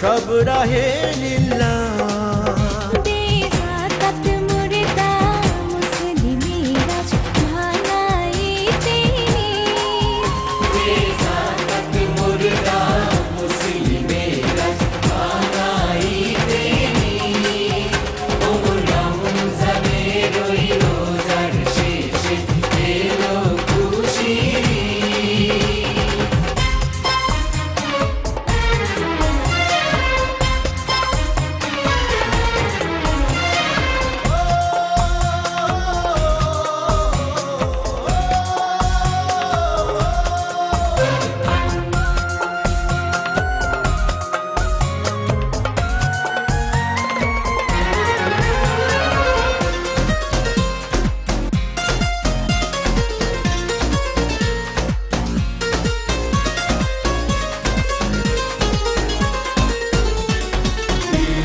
सब राहे लिल्लाह बेजात मुर्दा मुस्लिमेराज भालाई तेरी बेजात मुर्दा मुस्लिमेराज भालाई तेरी ओमरा मुंजाने रोई रोजार शेषे एलो खुशी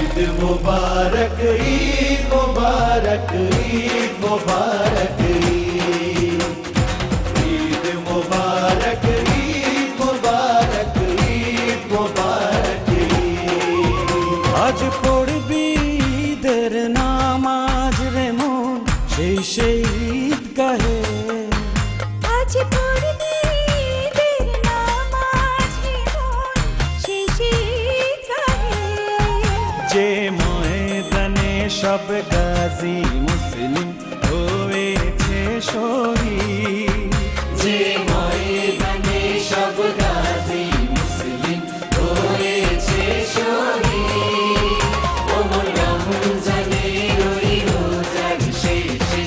मुबारक ईद मुबारक ईद मुबारक ईद मुबारक ईद मुबारक ईद मुबारक आज पढ़बी ঈদের নামাজ রে মন সেই সেই ঈদ গাহে আজ পড়বি ঈদের নামাজ রে মন সেই সেই গাহে যে ময়দানে সব গাজী মুসলিম হয়েছে শহীদ যে ময়দানে সব গাজী মুসলিম হয়েছে শহীদ ওমরা মুনজানে রই রোজার শেষে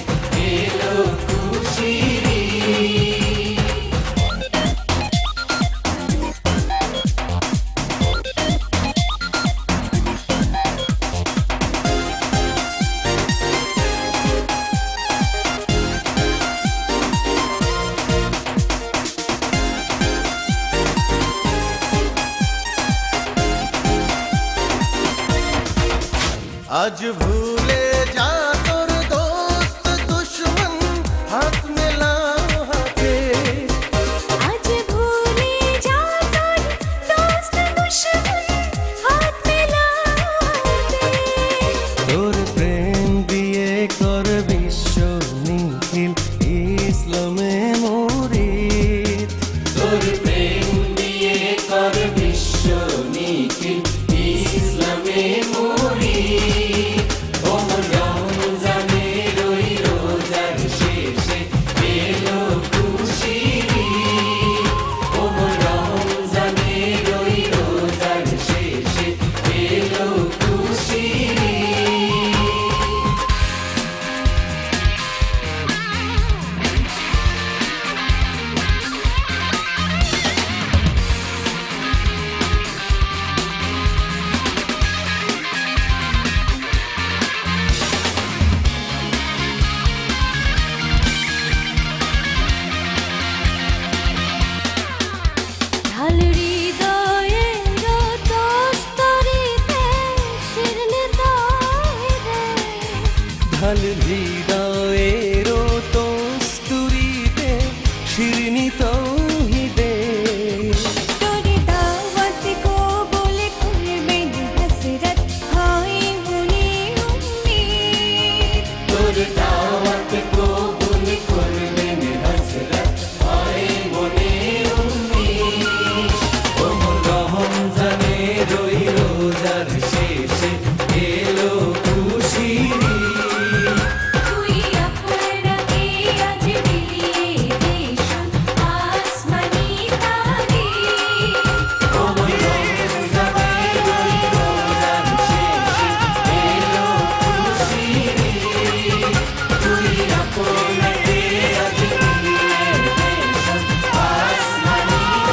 এলো খুশির ঈদ আজ